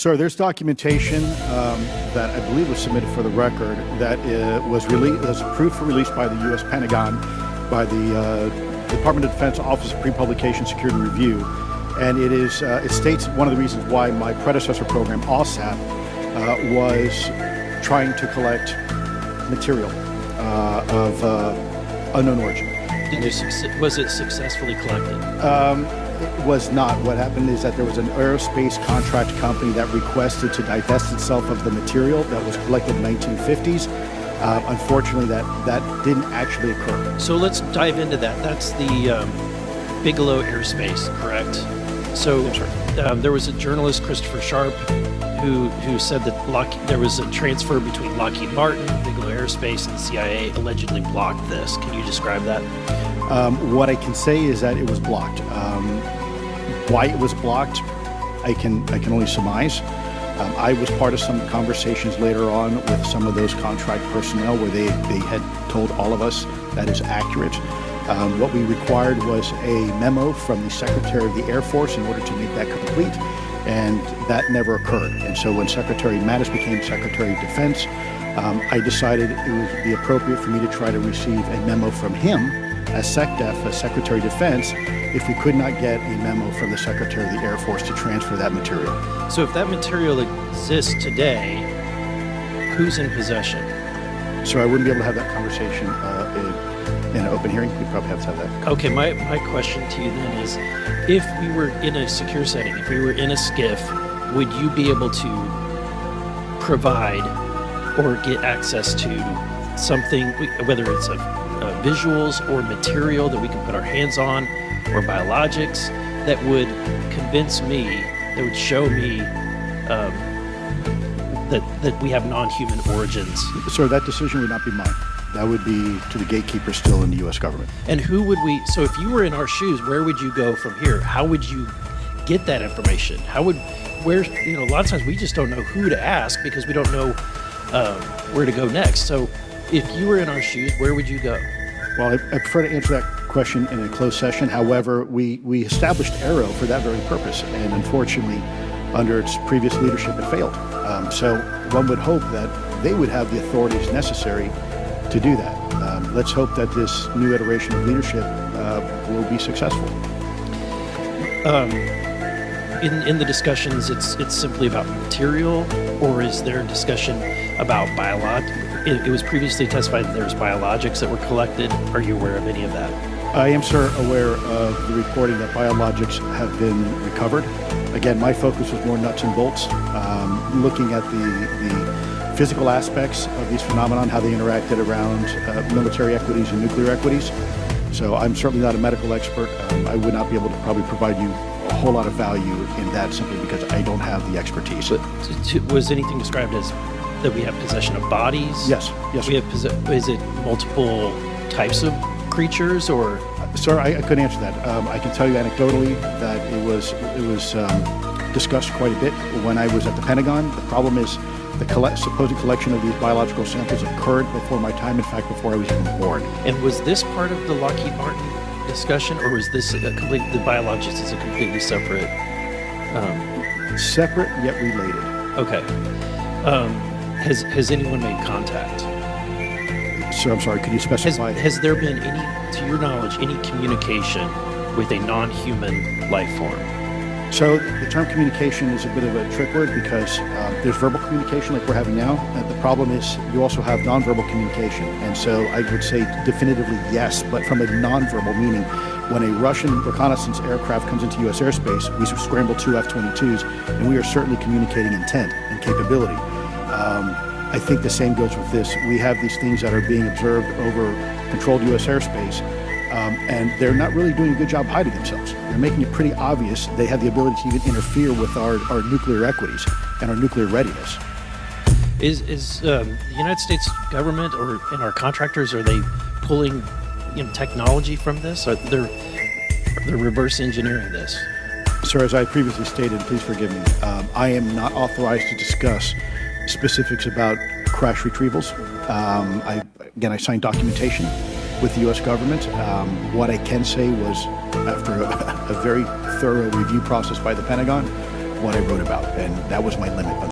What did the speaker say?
So there's documentation that I believe was submitted for the record that was released as proof released by the U.S. Pentagon, by the Department of Defense Office of Pre-Publication Security Review, and it states one of the reasons why my predecessor program, OSAP, was trying to collect material of unknown origin. Was it successfully collected? It was not. What happened is that there was an aerospace contract company that requested to divest itself of the material that was collected in the 1950s. Unfortunately, that didn't actually occur. So let's dive into that. That's the Bigelow Aerospace, correct? So there was a journalist, Christopher Sharp, who said that there was a transfer between Lockheed Martin, Bigelow Aerospace, and the CIA allegedly blocked this. Can you describe that? What I can say is that it was blocked. Why it was blocked, I can only surmise. I was part of some conversations later on with some of those contract personnel where they had told all of us that is accurate. What we required was a memo from the Secretary of the Air Force in order to make that complete, and that never occurred. And so when Secretary Mattis became Secretary of Defense, I decided it would be appropriate for me to try to receive a memo from him as SecDef, as Secretary of Defense, if we could not get a memo from the Secretary of the Air Force to transfer that material. So if that material exists today, who's in possession? So I wouldn't be able to have that conversation in an open hearing. We'd probably have to have that. Okay, my question to you then is, if we were in a secure setting, if we were in a SCIF, would you be able to provide or get access to something, whether it's visuals or material that we can put our hands on, or biologics that would convince me, that would show me that we have non-human origins? So that decision would not be mine. That would be to the gatekeeper still in the U.S. government. And who would we, so if you were in our shoes, where would you go from here? How would you get that information? A lot of times we just don't know who to ask because we don't know where to go next. So if you were in our shoes, where would you go? Well, I prefer to answer that question in a closed session. However, we established Aero for that very purpose, and unfortunately, under its previous leadership, it failed. So one would hope that they would have the authorities necessary to do that. Let's hope that this new iteration of leadership will be successful. In the discussions, it's simply about material, or is there a discussion about biologics? It was previously testified that there's biologics that were collected. Are you aware of any of that? I am, sir, aware of the reporting that biologics have been recovered. Again, my focus was more nuts and bolts, looking at the physical aspects of these phenomenon, how they interacted around military equities and nuclear equities. So I'm certainly not a medical expert. I would not be able to probably provide you a whole lot of value in that simply because I don't have the expertise. But was anything described as that we have possession of bodies? Yes. We have is it multiple types of creatures, or? Sir, I couldn't answer that. I can tell you anecdotally that it was discussed quite a bit when I was at the Pentagon. The problem is the supposed collection of these biological samples occurred before my time, in fact, before I was even born. And was this part of the Lockheed Martin discussion, or was this the biologics is a completely separate? Separate yet related. Okay. Has anyone made contact? Sir, I'm sorry, could you specify? Has there been any, to your knowledge, any communication with a non-human life form? So the term communication is a bit of a trick word because there's verbal communication like we're having now. And the problem is you also have nonverbal communication. And so I would say definitively yes, but from a nonverbal meaning, when a Russian reconnaissance aircraft comes into U.S. airspace, we scramble 2 F-22s, and we are certainly communicating intent and capability. I think the same goes with this. We have these things that are being observed over controlled U.S. airspace, and they're not really doing a good job hiding themselves. They're making it pretty obvious they have the ability to even interfere with our nuclear equities and our nuclear readiness. Is the United States government or in our contractors, are they pulling technology from this? Or they're reverse engineering this? Sir, as I previously stated, please forgive me, I am not authorized to discuss specifics about crash retrievals. I signed documentation with the U.S. government. What I can say was, after a very thorough review process by the Pentagon, what I wrote about, and that was my limit on